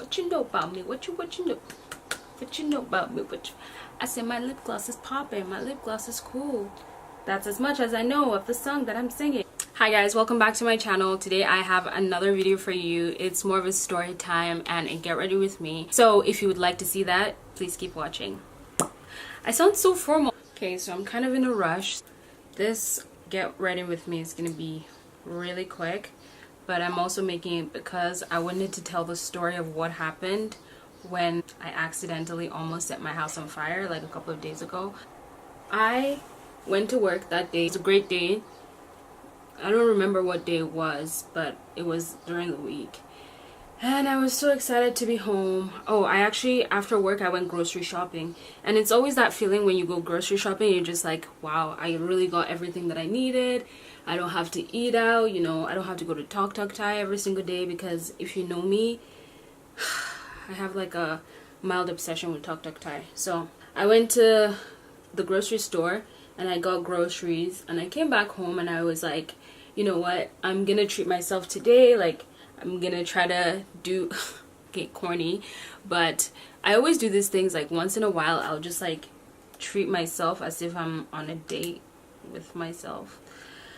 What you know about me? What you know? What you know about me? I said my lip gloss is popping. My lip gloss is cool. That's as much as I know of the song that I'm singing. Hi guys, welcome back to my channel. Today I have another video for you. It's more of a story time and a get ready with me. So if you would like to see that, please keep watching. I sound so formal. Okay, so I'm kind of in a rush. This get ready with me is gonna be really quick, but I'm also making it because I wanted to tell the story of what happened when I accidentally almost set my house on fire like a couple of days ago. I went to work that day. It was a great day. I don't remember what day it was, but it was during the week. And I was so excited to be home. Oh, I actually, after work, I went grocery shopping. And it's always that feeling when you go grocery shopping, you're just like, wow, I really got everything that I needed. I don't have to eat out, you know, I don't have to go to Tok Tok Thai every single day because if you know me, I have like a mild obsession with Tok Tok Thai. So I went to the grocery store and I got groceries and I came back home and I was like, you know what, I'm gonna treat myself today. Like, I'm gonna try to do get corny, but I always do these things like once in a while. I'll just like treat myself as if I'm on a date with myself.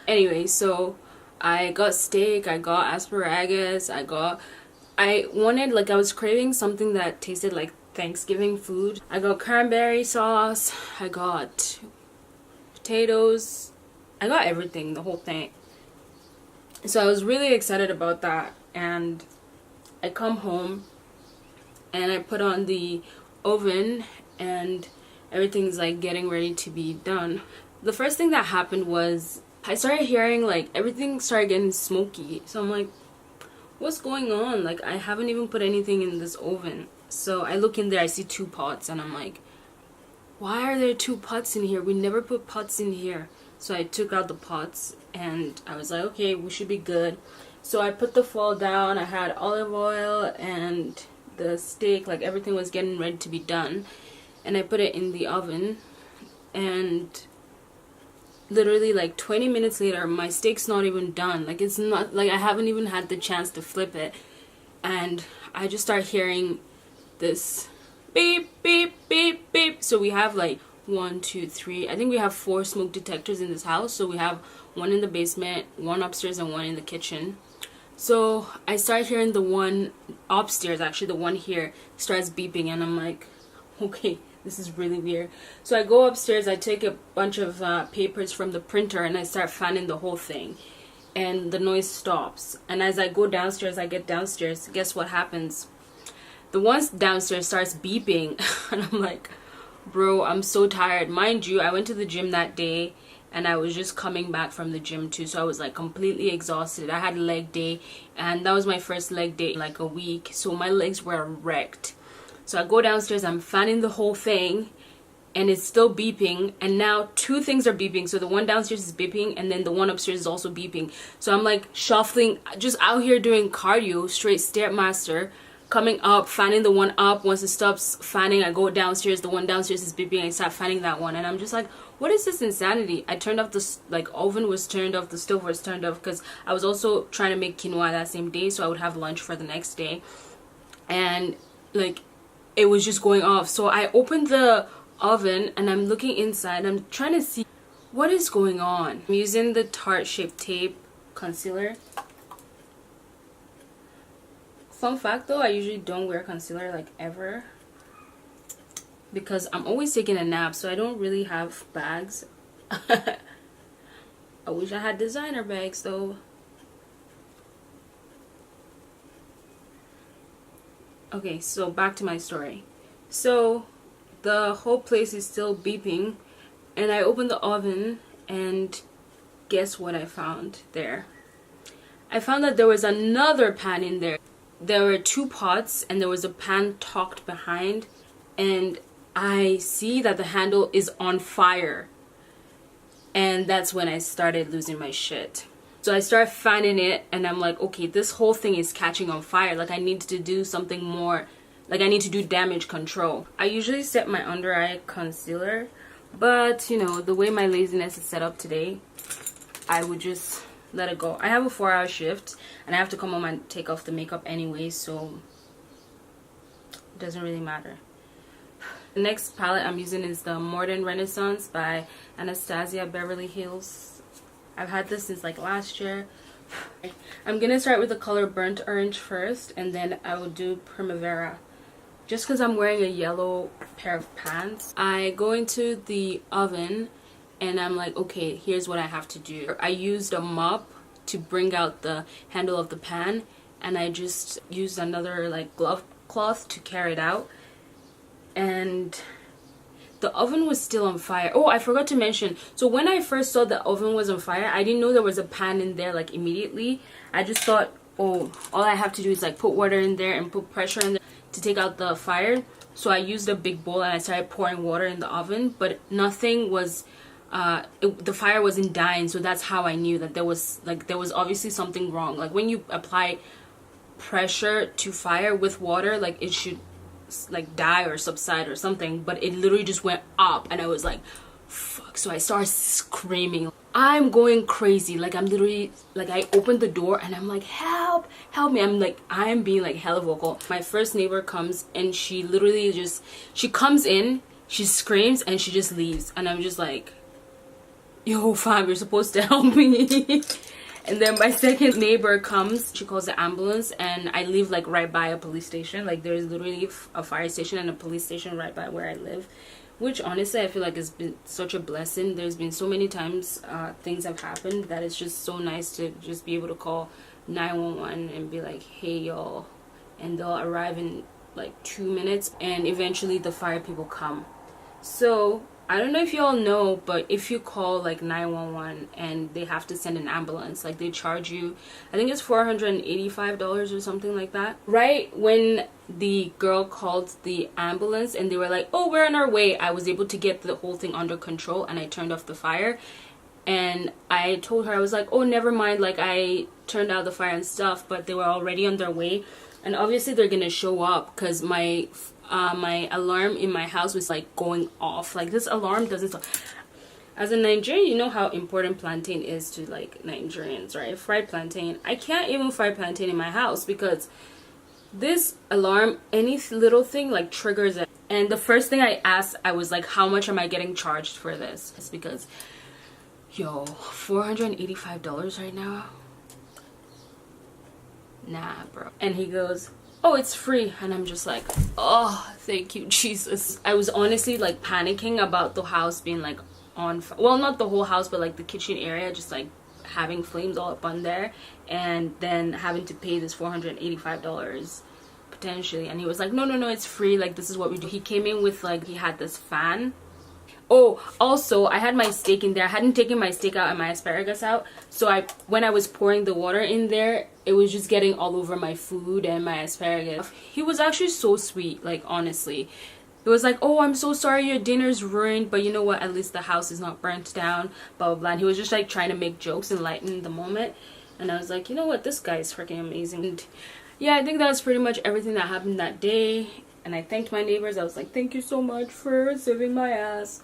Anyway, so I got steak, I got asparagus, I wanted, like, I was craving something that tasted like Thanksgiving food. I got cranberry sauce, I got potatoes, I got everything, the whole thing. So I was really excited about that, and I come home and I put on the oven and everything's like getting ready to be done. The first thing that happened was I started hearing like everything started getting smoky. So I'm like, what's going on? Like, I haven't even put anything in this oven. So I look in there, I see 2 pots and I'm like, why are there 2 pots in here? We never put pots in here. So I took out the pots and I was like, okay, we should be good. So I put the foil down, I had olive oil and the steak, like everything was getting ready to be done. And I put it in the oven and literally like 20 minutes later, my steak's not even done. Like, it's not, like I haven't even had the chance to flip it. And I just start hearing this beep, beep, beep, beep. So we have like 1, 2, 3. I think we have 4 smoke detectors in this house. So we have one in the basement, one upstairs, and one in the kitchen. So I start hearing the one upstairs, actually the one here, starts beeping, and I'm like, okay, this is really weird. So I go upstairs, I take a bunch of papers from the printer, and I start fanning the whole thing, and the noise stops. And as I go downstairs, I get downstairs, guess what happens? The one downstairs starts beeping, and I'm like, bro, I'm so tired. Mind you, I went to the gym that day and I was just coming back from the gym too, so I was like completely exhausted. I had leg day and that was my first leg day in like a week, so my legs were wrecked. So I go downstairs, I'm fanning the whole thing and it's still beeping, and now 2 things are beeping. So the one downstairs is beeping and then the one upstairs is also beeping. So I'm like shuffling, just out here doing cardio, straight stairmaster, coming up, fanning the one up. Once it stops fanning, I go downstairs, the one downstairs is beeping, I start fanning that one, and I'm just like, what is this insanity? I turned off the oven was turned off, the stove was turned off, because I was also trying to make quinoa that same day so I would have lunch for the next day, and like it was just going off. So I opened the oven and I'm looking inside, I'm trying to see what is going on. I'm using the Tarte Shape Tape concealer. Fun fact though, I usually don't wear concealer like ever because I'm always taking a nap, so I don't really have bags. I wish I had designer bags though. Okay, so back to my story. So the whole place is still beeping and I opened the oven and guess what I found there? I found that there was another pan in there. There were 2 pots and there was a pan tucked behind, and I see that the handle is on fire, and that's when I started losing my shit. So I started fanning it and I'm like, okay, this whole thing is catching on fire. Like, I need to do something more, like I need to do damage control. I usually set my under eye concealer, but you know, the way my laziness is set up today, I would just let it go. I have a 4-hour shift and I have to come home and take off the makeup anyway, so It doesn't really matter. The next palette I'm using is the Modern Renaissance by Anastasia Beverly Hills. I've had this since like last year. I'm gonna start with the color Burnt Orange first, and then I will do Primavera. Just because I'm wearing a yellow pair of pants, I go into the oven and I'm like, okay, here's what I have to do. I used a mop to bring out the handle of the pan, and I just used another like glove cloth to carry it out. And the oven was still on fire. Oh, I forgot to mention, so when I first saw the oven was on fire, I didn't know there was a pan in there like immediately. I just thought, oh, all I have to do is like put water in there and put pressure in there to take out the fire. So I used a big bowl and I started pouring water in the oven, but nothing was the fire wasn't dying. So that's how I knew that there was obviously something wrong. Like when you apply pressure to fire with water, like it should like die or subside or something, but it literally just went up, and I was like, fuck. So I started screaming. I'm going crazy. Like I'm literally like, I opened the door and I'm like, help me. I'm being like hella vocal. My first neighbor comes and she literally just, she comes in, she screams, and she just leaves, and I'm just like, yo fam, you're supposed to help me. And then my second neighbor comes, she calls the ambulance, and I live like right by a police station. Like there's literally a fire station and a police station right by where I live, which honestly I feel like has been such a blessing. There's been so many times things have happened that it's just so nice to just be able to call 911 and be like, hey y'all, and they'll arrive in like 2 minutes, and eventually the fire people come. So I don't know if you all know, but if you call like 911 and they have to send an ambulance, like they charge you, I think it's $485 or something like that. Right when the girl called the ambulance and they were like, oh, we're on our way, I was able to get the whole thing under control, and I turned off the fire. And I told her, I was like, oh, never mind, like I turned out the fire and stuff, but they were already on their way. And obviously they're gonna show up because my alarm in my house was like going off. Like this alarm doesn't stop. As a Nigerian, you know how important plantain is to like Nigerians, right? Fried plantain. I can't even fry plantain in my house because this alarm, any little thing like triggers it. And the first thing I asked, I was like, how much am I getting charged for this? It's because, yo, $485 right now? Nah, bro. And he goes, oh, it's free. And I'm just like, oh, thank you, Jesus. I was honestly like panicking about the house being like on fire. Well, not the whole house, but like the kitchen area just like having flames all up on there, and then having to pay this $485 potentially. And he was like, no, it's free, like this is what we do. He came in with like, he had this fan. Oh, also I had my steak in there. I hadn't taken my steak out and my asparagus out, so when I was pouring the water in there, it was just getting all over my food and my asparagus. He was actually so sweet, like honestly. It was like, oh, I'm so sorry your dinner's ruined, but you know what, at least the house is not burnt down, blah blah blah. And he was just like trying to make jokes and lighten the moment, and I was like, you know what, this guy is freaking amazing. And yeah, I think that's pretty much everything that happened that day. And I thanked my neighbors. I was like, thank you so much for saving my ass.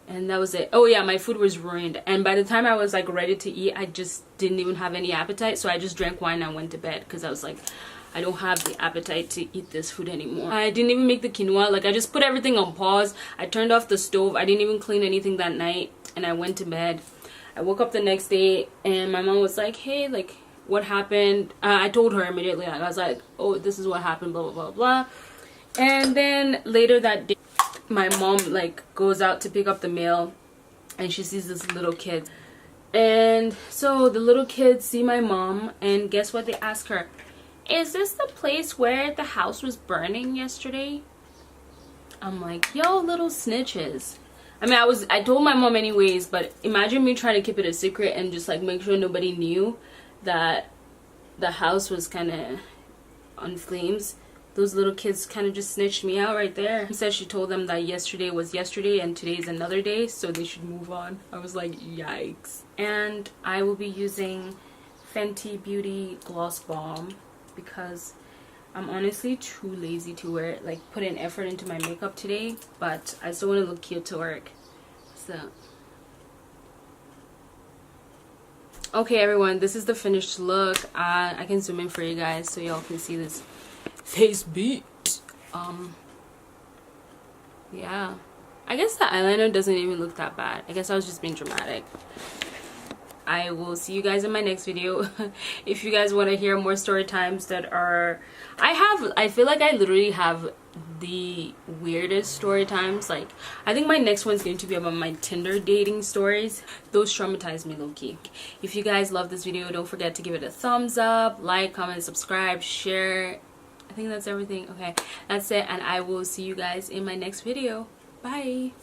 And that was it. Oh yeah, my food was ruined, and by the time I was like ready to eat, I just didn't even have any appetite, so I just drank wine and went to bed because I was like, I don't have the appetite to eat this food anymore. I didn't even make the quinoa. Like I just put everything on pause. I turned off the stove. I didn't even clean anything that night, and I went to bed. I woke up the next day and my mom was like, hey, like what happened? I told her immediately. Like, I was like, oh, this is what happened, blah blah blah blah. And then later that day, my mom like goes out to pick up the mail, and she sees this little kid. And so the little kids see my mom, and guess what they ask her? Is this the place where the house was burning yesterday? I'm like, yo, little snitches. I mean, I told my mom anyways, but imagine me trying to keep it a secret and just like make sure nobody knew that the house was kind of on flames. Those little kids kind of just snitched me out right there. She said she told them that yesterday was yesterday and today is another day, so they should move on. I was like, yikes. And I will be using Fenty Beauty Gloss Balm because I'm honestly too lazy to wear it, like put an effort into my makeup today, but I still want to look cute to work. So okay everyone, this is the finished look. I can zoom in for you guys so y'all can see this face beat. yeah, I guess the eyeliner doesn't even look that bad. I guess I was just being dramatic. I will see you guys in my next video. If you guys want to hear more story times that are, I feel like I literally have the weirdest story times. Like, I think my next one's going to be about my Tinder dating stories. Those traumatized me low-key. If you guys love this video, don't forget to give it a thumbs up, like, comment, subscribe, share. I think that's everything. Okay, that's it, and I will see you guys in my next video. Bye.